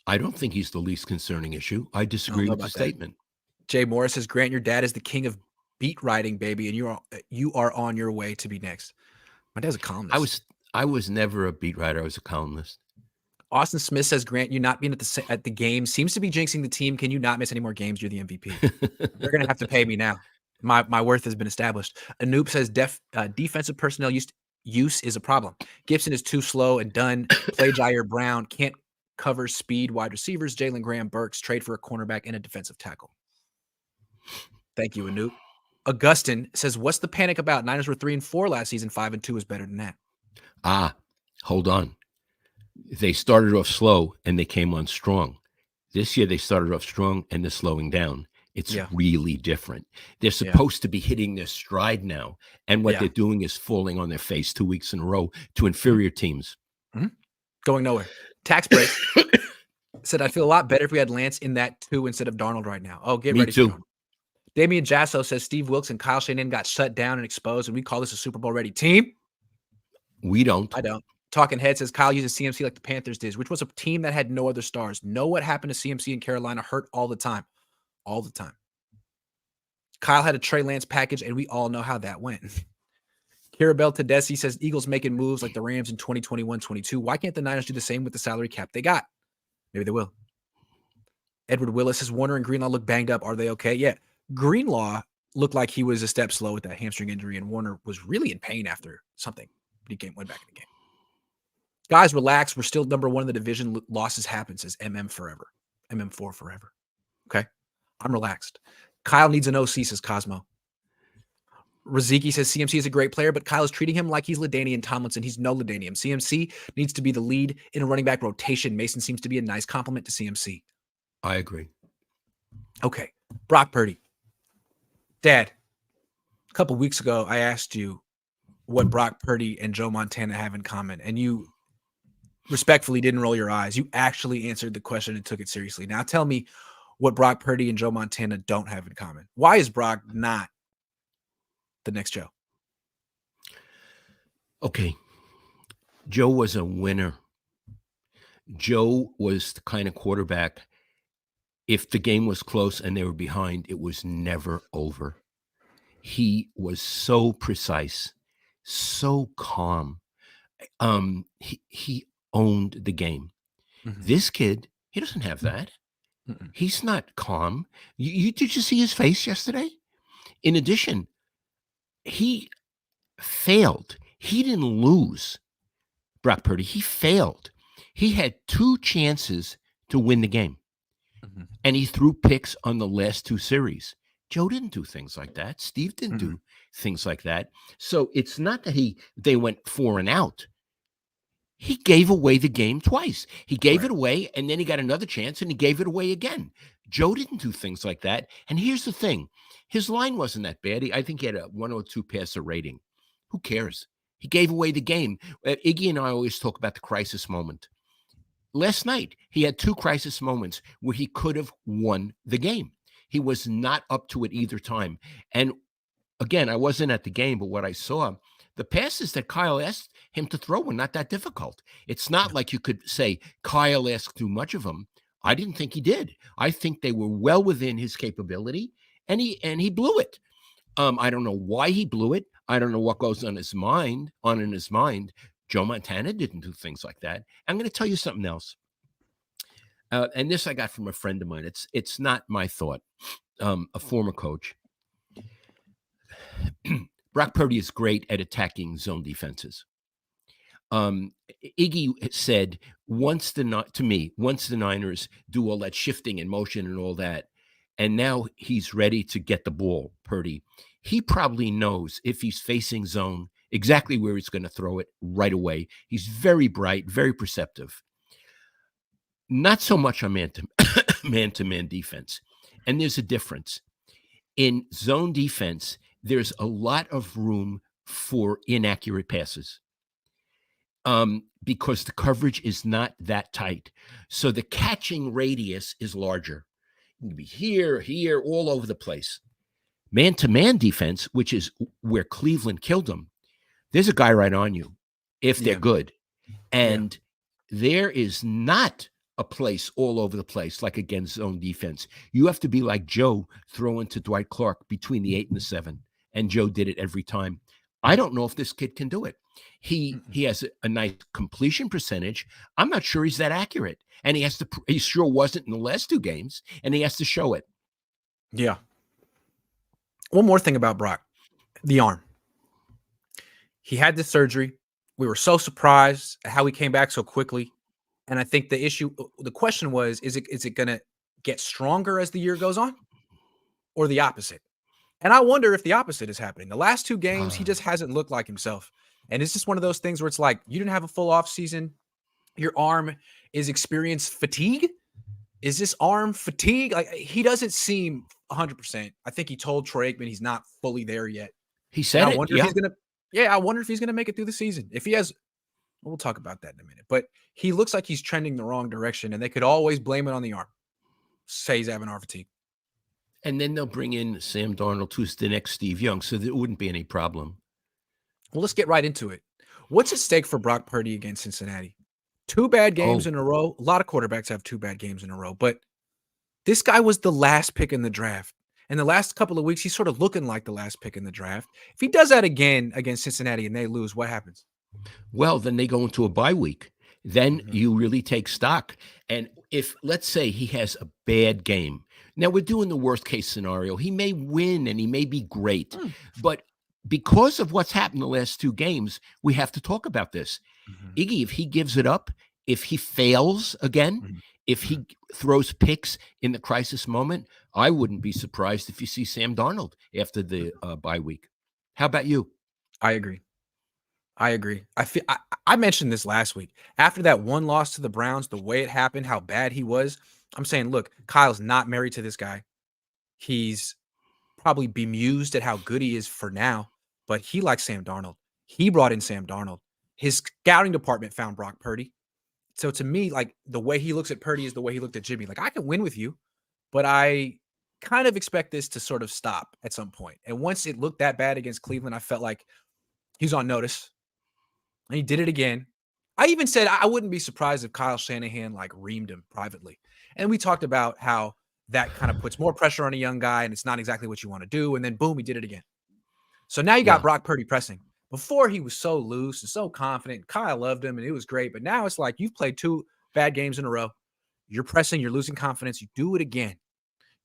I don't think he's the least concerning issue. I disagree with the statement. Jay Morris says, Grant, your dad is the king of beat writing, baby, and you are on your way to be next. My dad's a columnist. I was never a beat writer. I was a columnist. Austin Smith says, Grant, you not being at the game seems to be jinxing the team. Can you not miss any more games? You're the MVP. They're going to have to pay me now. My worth has been established. Anoop says defensive personnel use is a problem. Gibson is too slow and done. Play Jair Brown. Can't cover speed wide receivers. Jalen Graham Burks. Trade for a cornerback and a defensive tackle. Thank you, Anoop. Augustin says, what's the panic about? Niners were 3-4 last season. 5-2 is better than that. Hold on. They started off slow and they came on strong. This year they started off strong and they're slowing down. It's really different. They're supposed to be hitting their stride now. And what they're doing is falling on their face 2 weeks in a row to inferior teams. Going nowhere. Tax break said, I feel a lot better if we had Lance in that 2 instead of Darnold right now. Oh, get Me ready too. for Darnold. Damian Jasso says Steve Wilks and Kyle Shanahan got shut down and exposed, and we call this a Super Bowl ready team. We don't. I don't. Talking Head says Kyle uses CMC like the Panthers did, which was a team that had no other stars. Know what happened to CMC in Carolina hurt all the time. All the time. Kyle had a Trey Lance package, and we all know how that went. Kirabel Tedeschi says Eagles making moves like the Rams in 2021-22. Why can't the Niners do the same with the salary cap they got? Maybe they will. Edward Willis says Warner and Greenlaw look banged up. Are they okay? Yeah. Greenlaw looked like he was a step slow with that hamstring injury, and Warner was really in pain after something. But he went back in the game. Guys, relax. We're still number 1 in the division. Losses happen, says MM forever. MM4 forever. Okay? I'm relaxed. Kyle needs an OC, says Cosmo. Raziki says CMC is a great player, but Kyle is treating him like he's LaDainian Tomlinson. He's no LaDainian. CMC needs to be the lead in a running back rotation. Mason seems to be a nice compliment to CMC. I agree. Okay. Brock Purdy. Dad, a couple weeks ago, I asked you what Brock Purdy and Joe Montana have in common, and you respectfully didn't roll your eyes. You actually answered the question and took it seriously. Now tell me what Brock Purdy and Joe Montana don't have in common. Why is Brock not the next Joe? Okay. Joe was a winner. Joe was the kind of quarterback, if the game was close and they were behind, it was never over. He was so precise, so calm. He owned the game. This kid, he doesn't have that. He's not calm. Did you see his face yesterday? In addition, he failed. He didn't lose, Brock Purdy. He failed. He had 2 chances to win the game. And he threw picks on the last 2 series. Joe didn't do things like that. Steve didn't do things like that. So it's not that they went 4 and out. He gave away the game twice. He gave it away, and then he got another chance, and he gave it away again. Joe didn't do things like that. And here's the thing. His line wasn't that bad. I think he had a 102 passer rating. Who cares? He gave away the game. Iggy and I always talk about the crisis moment. Last night, he had 2 crisis moments where he could have won the game. He was not up to it either time. And again, I wasn't at the game, but what I saw, the passes that Kyle asked him to throw were not that difficult. It's not like you could say Kyle asked too much of him. I didn't think he did. I think they were well within his capability, and he blew it. I don't know why he blew it. I don't know what goes on in his mind. Joe Montana didn't do things like that. I'm going to tell you something else. And this I got from a friend of mine. It's not my thought. A former coach. Brock Purdy is great at attacking zone defenses. Iggy said once the Niners do all that shifting and motion and all that, and now he's ready to get the ball, Purdy, he probably knows if he's facing zone exactly where he's going to throw it right away. He's very bright, very perceptive. Not so much on man-to-man defense. And there's a difference. In zone defense, there's a lot of room for inaccurate passes because the coverage is not that tight. So the catching radius is larger. You can be here, all over the place. Man-to-man defense, which is where Cleveland killed them, there's a guy right on you if they're good. And there is not a place all over the place like against zone defense. You have to be like Joe throwing to Dwight Clark between the 8 and the 7. And Joe did it every time. I don't know if this kid can do it. He has a nice completion percentage. I'm not sure he's that accurate. And he sure wasn't in the last 2 games, and he has to show it. Yeah. One more thing about Brock, the arm. He had the surgery. We were so surprised at how he came back so quickly. And I think the question was, is it going to get stronger as the year goes on or the opposite? And I wonder if the opposite is happening. The last 2 games, he just hasn't looked like himself. And it's just one of those things where it's like, you didn't have a full off season. Your arm is experienced fatigue. Is this arm fatigue? Like, he doesn't seem 100%. I think he told Troy Aikman he's not fully there yet. He said I wonder if he's I wonder if he's going to make it through the season. If he has, we'll talk about that in a minute. But he looks like he's trending the wrong direction, and they could always blame it on the arm. Say he's having arm fatigue. And then they'll bring in Sam Darnold, who's the next Steve Young, so there wouldn't be any problem. Well, let's get right into it. What's at stake for Brock Purdy against Cincinnati? 2 bad games in a row. A lot of quarterbacks have 2 bad games in a row, but this guy was the last pick in the draft. In the last couple of weeks, he's sort of looking like the last pick in the draft. If he does that again against Cincinnati and they lose, what happens? Well, then they go into a bye week. Then you really take stock. And if, let's say, he has a bad game. Now, we're doing the worst case scenario. He may win and he may be great. But because of what's happened the last 2 games, we have to talk about this. Iggy, if he gives it up, if he fails again, if he throws picks in the crisis moment, I wouldn't be surprised if you see Sam Darnold after the bye week. How about you? I agree. I mentioned this last week. After that one loss to the Browns, the way it happened, how bad he was, I'm saying, look, Kyle's not married to this guy. He's probably bemused at how good he is for now, but he likes Sam Darnold. He brought in Sam Darnold. His scouting department found Brock Purdy. So to me, like, the way he looks at Purdy is the way he looked at Jimmy. Like, I can win with you, but I kind of expect this to sort of stop at some point. And once it looked that bad against Cleveland, I felt like he's on notice. And he did it again. I even said I wouldn't be surprised if Kyle Shanahan like reamed him privately. And we talked about how that kind of puts more pressure on a young guy and it's not exactly what you want to do. And then boom, he did it again. So now you got Brock Purdy pressing. Before he was so loose and so confident. Kyle loved him and it was great. But now it's like you've played 2 bad games in a row. You're pressing, you're losing confidence. You do it again.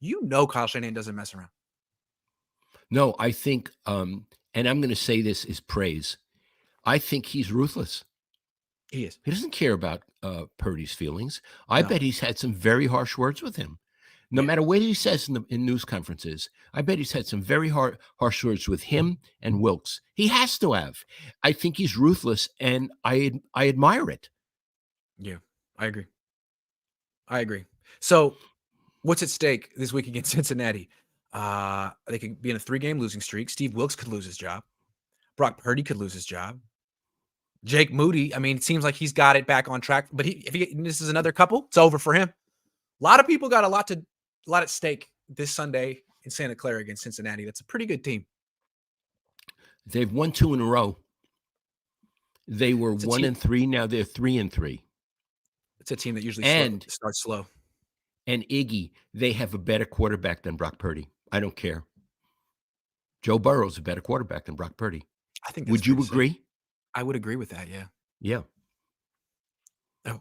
You know Kyle Shanahan doesn't mess around. No, I think, and I'm going to say this is praise. I think he's ruthless. He is. He doesn't care about Purdy's feelings. I bet he's had some very harsh words with him. No matter what he says in news conferences, I bet he's had some very harsh words with him and Wilks. He has to have. I think he's ruthless, and I admire it. Yeah, I agree. So what's at stake this week against Cincinnati? They could be in a 3-game losing streak. Steve Wilks could lose his job. Brock Purdy could lose his job. Jake Moody, I mean, it seems like he's got it back on track, but if this is another couple, it's over for him. A lot of people got a lot at stake this Sunday in Santa Clara against Cincinnati. That's a pretty good team. They've won 2 in a row. They were It's a 1 team. and 3. Now they're 3 and 3. It's a team that usually And starts slow. Iggy, they have a better quarterback than Brock Purdy. I don't care. Joe Burrow's a better quarterback than Brock Purdy. I think that's Would you pretty safe. agree? I would agree with that. Yeah. Yeah. Oh,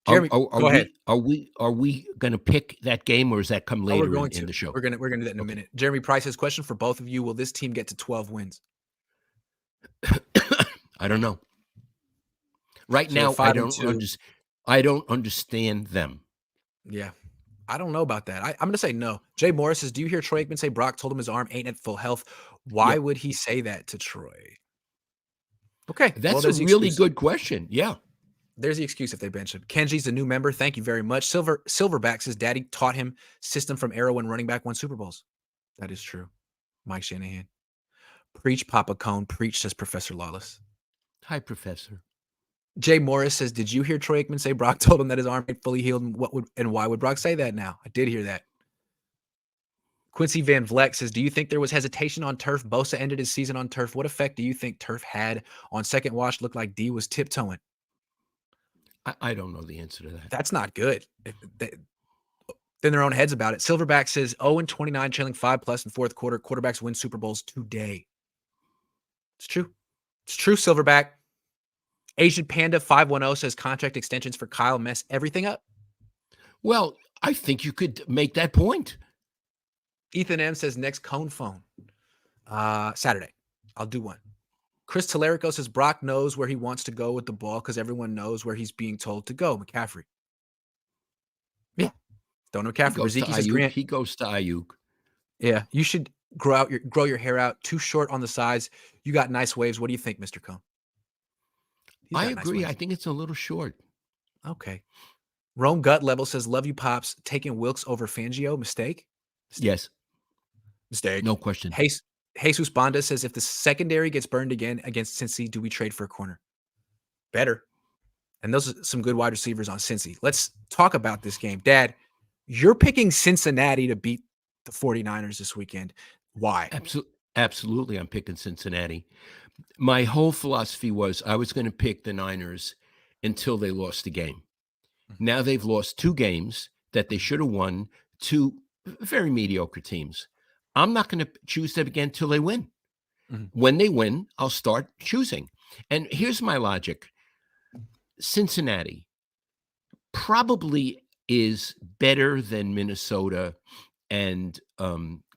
Jeremy, go ahead. Are we going to pick that game, or does that come Oh, we're later going in to. the show? We're gonna do that in a minute. Jeremy Price has a question for both of you. Will this team get to 12 wins? I don't know. Right So they're now, 5-2. I don't understand them. Yeah. I don't know about that. I'm going to say no. Jay Morris says, do you hear Troy Aikman say Brock told him his arm ain't at full health? Why would he say that to Troy? Okay. That's a really good question. Yeah. There's the excuse if they bench him. Kenji's a new member. Thank you very much. Silverback says daddy taught him system from Arrow when running back won Super Bowls. That is true. Mike Shanahan. Preach, Papa Cohn. Preach, says Professor Lawless. Hi, Professor. Jay Morris says, did you hear Troy Aikman say Brock told him that his arm ain't fully healed? And why would Brock say that now? I did hear that. Quincy Van Vleck says, do you think there was hesitation on turf? Bosa ended his season on turf. What effect do you think turf had on second watch? Looked like D was tiptoeing. I don't know the answer to that. That's not good. They're in their own heads about it. Silverback says 0-29, trailing 5+ in fourth quarter. Quarterbacks win Super Bowls today. It's true. It's true, Silverback. Asian Panda 510 says contract extensions for Kyle mess everything up. Well, I think you could make that point. Ethan M says next Cohn phone. Saturday. I'll do one. Chris Tellerico says Brock knows where he wants to go with the ball because everyone knows where he's being told to go. McCaffrey. Yeah. Don't know McCaffrey. He goes to Ayuk. Yeah. You should grow your hair out. Too short on the sides. You got nice waves. What do you think, Mr. Cohn? I agree. I think it's a little short. Okay. Rome Gut Level says, love you, Pops. Taking Wilks over Fangio. Mistake? Yes. Mistake. No question. Jesus Bonda says, if the secondary gets burned again against Cincy, do we trade for a corner? Better. And those are some good wide receivers on Cincy. Let's talk about this game. Dad, you're picking Cincinnati to beat the 49ers this weekend. Why? Absolutely. I'm picking Cincinnati. My whole philosophy was I was going to pick the Niners until they lost the game. Now they've lost 2 games that they should have won to very mediocre teams. I'm not going to choose them again till they win. When they win, I'll start choosing. And here's my logic. Cincinnati probably is better than Minnesota and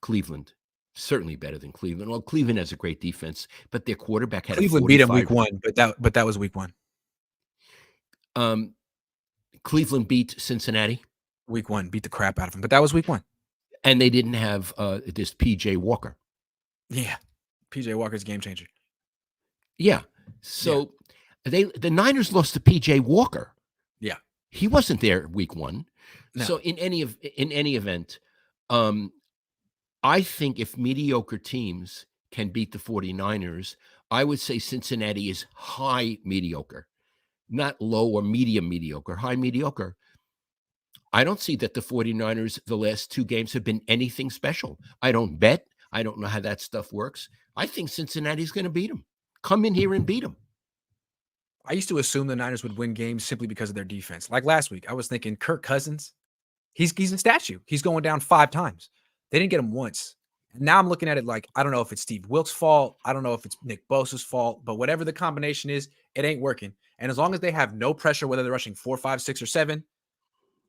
Cleveland. Certainly better than Cleveland. Well, Cleveland has a great defense, but their quarterback had Cleveland beat them week 1, but that was week 1. Cleveland beat Cincinnati. Week 1, beat the crap out of them, but that was week 1. And they didn't have this P.J. Walker. Yeah, P.J. Walker's game changer. Yeah. So the Niners lost to P.J. Walker. Yeah, he wasn't there week 1. No. So in any event, I think if mediocre teams can beat the 49ers, I would say Cincinnati is high mediocre, not low or medium mediocre, high mediocre. I don't see that the 49ers, the last 2 games have been anything special. I don't bet. I don't know how that stuff works. I think Cincinnati's going to beat them. Come in here and beat them. I used to assume the Niners would win games simply because of their defense. Like last week, I was thinking Kirk Cousins, he's a statue. He's going down 5 times. They didn't get him once. And now I'm looking at it like, I don't know if it's Steve Wilks' fault. I don't know if it's Nick Bosa's fault. But whatever the combination is, it ain't working. And as long as they have no pressure, whether they're rushing 4, 5, 6, or 7,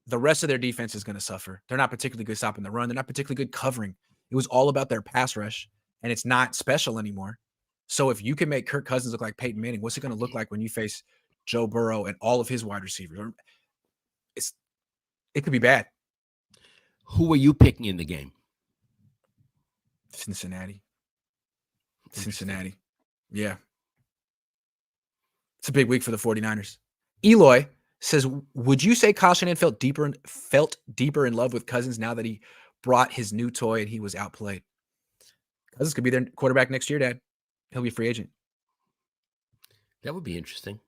the rest of their defense is going to suffer. They're not particularly good stopping the run. They're not particularly good covering. It was all about their pass rush, and it's not special anymore. So if you can make Kirk Cousins look like Peyton Manning, what's it going to look like when you face Joe Burrow and all of his wide receivers? It could be bad. Who are you picking in the game? Cincinnati. Yeah. It's a big week for the 49ers. Eloy says, would you say Kyle Shanahan felt deeper in love with Cousins now that he brought his new toy and he was outplayed? Cousins could be their quarterback next year, Dad. He'll be a free agent. That would be interesting.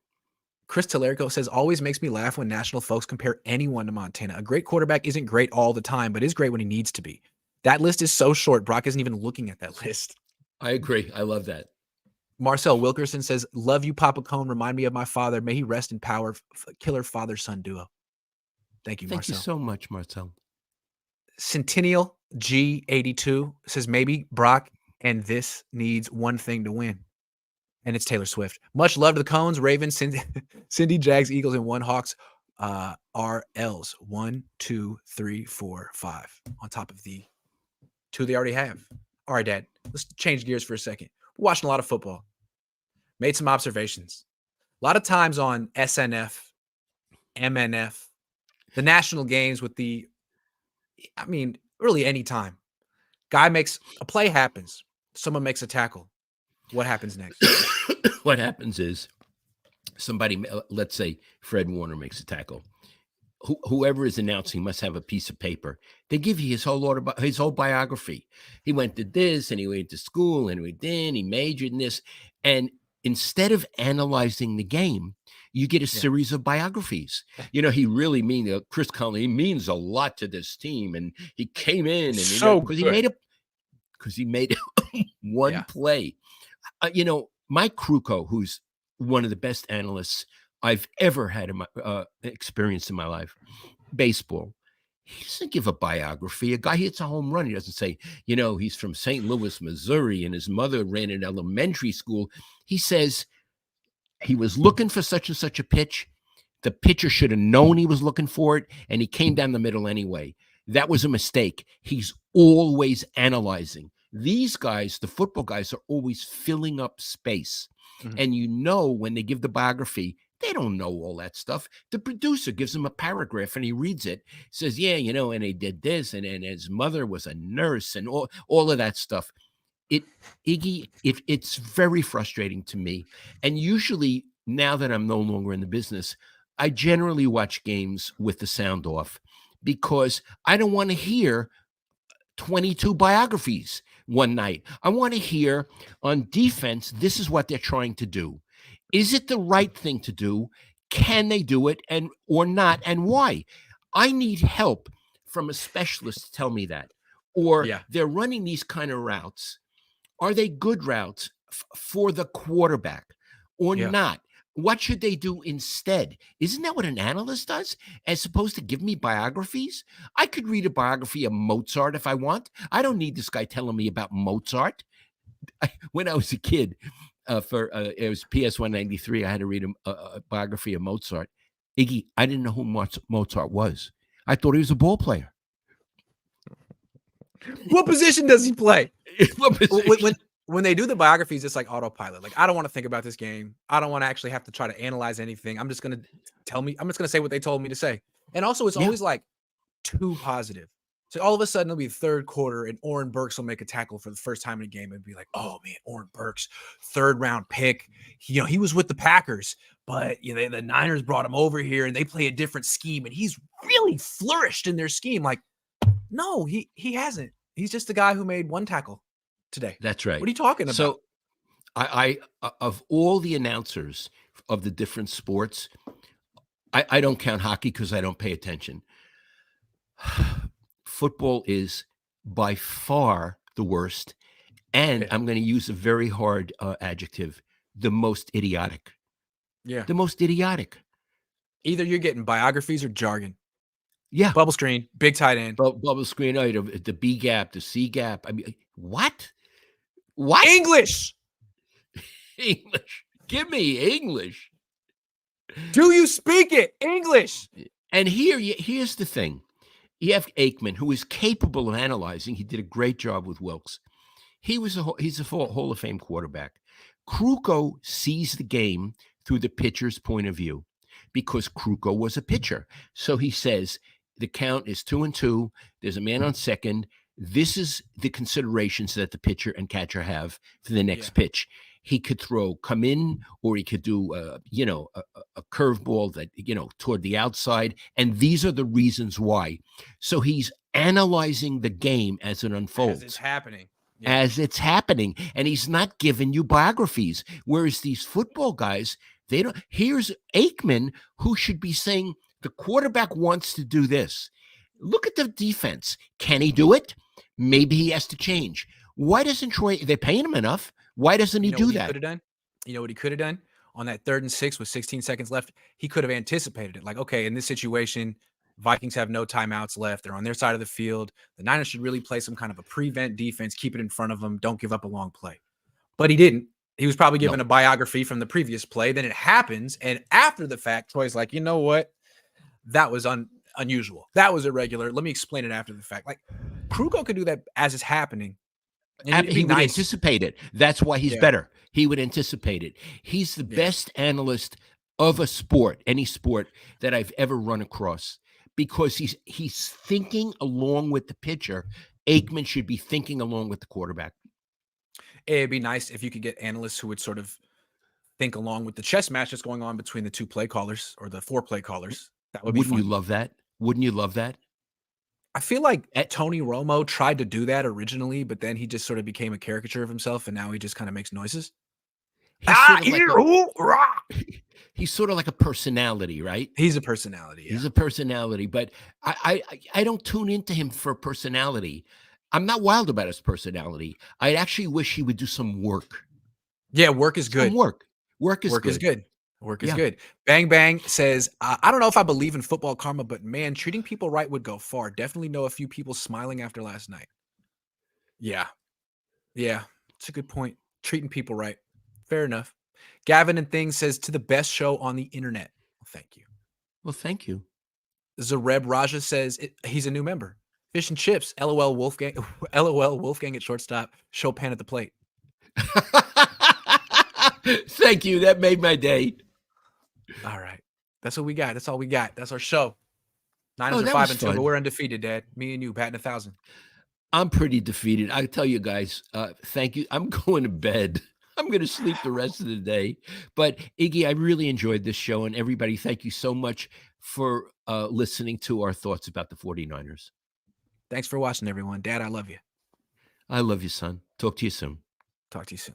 Chris Tellerico says, always makes me laugh when national folks compare anyone to Montana. A great quarterback isn't great all the time, but is great when he needs to be. That list is so short. Brock isn't even looking at that list. I agree. I love that. Marcel Wilkerson says, love you, Papa Cohn. Remind me of my father. May he rest in power. Killer father-son duo. Thank you, Thank Marcel. you so much, Marcel. Centennial G82 says, maybe Brock and this needs one thing to win. And it's Taylor Swift. Much love to the Cones, Ravens, Cindy, Jags, Eagles, and one Hawks are L's. 1, 2, 3, 4, 5 on top of the 2 they already have. All right, Dad, let's change gears for a second. We're watching a lot of football. Made some observations. A lot of times on SNF, MNF, the national games with really any time. Guy makes a play happens. Someone makes a tackle. What happens next? What happens is somebody, let's say Fred Warner makes a tackle. Whoever is announcing must have a piece of paper. They give you his whole biography. He went to this, and he went to school, and he majored in this. And instead of analyzing the game, you get a series of biographies. He really Chris Conley, he means a lot to this team, and he came in and because he made one play. Mike Krukow, who's one of the best analysts I've ever had in my experience in my life, baseball. He doesn't give a biography. A guy hits a home run. He doesn't say, he's from St. Louis, Missouri, and his mother ran an elementary school. He says he was looking for such and such a pitch. The pitcher should have known he was looking for it, and he came down the middle anyway. That was a mistake. He's always analyzing. These guys, the football guys, are always filling up space. Mm-hmm. And when they give the biography, they don't know all that stuff. The producer gives him a paragraph and he reads it, says, and they did this, and his mother was a nurse, and all of that stuff. It's very frustrating to me. And usually, now that I'm no longer in the business, I generally watch games with the sound off because I don't want to hear 22 biographies one night. I want to hear on defense, this is what they're trying to do. Is it the right thing to do? Can they do it or not? And why? I need help from a specialist to tell me that. Or they're running these kind of routes. Are they good routes for the quarterback or not? What should they do instead? Isn't that what an analyst does? As opposed to give me biographies? I could read a biography of Mozart if I want. I don't need this guy telling me about Mozart. When I was a kid, it was PS 193, I had to read a biography of Mozart. Iggy, I didn't know who Mozart was. I thought he was a ball player. What position does he play? When they do the biographies, it's like autopilot. Like, I don't want to think about this game. I don't want to actually have to try to analyze anything. I'm just going to say what they told me to say. And also, it's always like too positive. So all of a sudden, it'll be third quarter, and Oren Burks will make a tackle for the first time in a game and be like, oh, man, Oren Burks, 3rd round pick. He was with the Packers, but the Niners brought him over here, and they play a different scheme, and he's really flourished in their scheme. Like, no, he hasn't. He's just the guy who made one tackle today. That's right. What are you talking about? So I of all the announcers of the different sports, I don't count hockey because I don't pay attention. Football is by far the worst. And I'm going to use a very hard adjective, the most idiotic. Yeah. The most idiotic. Either you're getting biographies or jargon. Yeah. Bubble screen, big tight end. Bubble screen, the B gap, the C gap. I mean, what? What? English. English. Give me English. Do you speak it? English. And here's the thing. You have Aikman, who is capable of analyzing. He did a great job with Wilks. He's a Hall of Fame quarterback. Krukow sees the game through the pitcher's point of view because Krukow was a pitcher. So he says, the count is 2-2. There's a man on second. This is the considerations that the pitcher and catcher have for the next pitch. He could come in, or he could do, a curveball that, toward the outside. And these are the reasons why. So he's analyzing the game as it unfolds. As it's happening. Yeah. As it's happening. And he's not giving you biographies. Whereas these football guys, They don't. Here's Aikman, who should be saying the quarterback wants to do this. Look at the defense. Can he do it? Maybe he has to change. Why doesn't Troy? They're paying him enough. Why doesn't he do that? Could have done? You know what he could have done on that 3rd and 6 with 16 seconds left? He could have anticipated it. Like, okay, in this situation, Vikings have no timeouts left. They're on their side of the field. The Niners should really play some kind of a prevent defense, keep it in front of them, don't give up a long play. But he didn't. He was probably given a biography from the previous play. Then it happens, and after the fact, Troy's like, you know what? That was unusual. That was irregular. Let me explain it after the fact. Like, Kruko could do that as it's happening. And He would anticipate it. That's why he's better. He would anticipate it. He's the best analyst of a sport, any sport that I've ever run across, because he's thinking along with the pitcher. Aikman should be thinking along with the quarterback. It'd be nice if you could get analysts who would sort of think along with the chess match that's going on between the 2 play callers or the 4 play callers. That would be fun. Wouldn't you love that? Wouldn't you love that? I feel like Tony Romo tried to do that originally, but then he just sort of became a caricature of himself, and now he just kind of makes noises. He's sort of like a personality, right? He's a personality. Yeah. He's a personality, but I don't tune into him for personality. I'm not wild about his personality. I actually wish he would do some work. Yeah, work is good. Work is good. Work is good. Bang Bang says, I don't know if I believe in football karma, but man, treating people right would go far. Definitely know a few people smiling after last night. Yeah. Yeah. It's a good point. Treating people right. Fair enough. Gavin and Things says, to the best show on the internet. Well, thank you. Well, thank you. Zareb Raja says he's a new member. Fish and chips. LOL Wolfgang. LOL Wolfgang at shortstop. Chopin at the plate. Thank you. That made my day. All right. That's what we got. That's all we got. That's our show. Niners are 5-2, but we're undefeated, Dad. Me and you batting 1,000. I'm pretty defeated. I tell you guys, thank you. I'm going to bed. I'm going to sleep the rest of the day. But Iggy, I really enjoyed this show. And everybody, thank you so much for listening to our thoughts about the 49ers. Thanks for watching, everyone. Dad, I love you. I love you, son. Talk to you soon. Talk to you soon.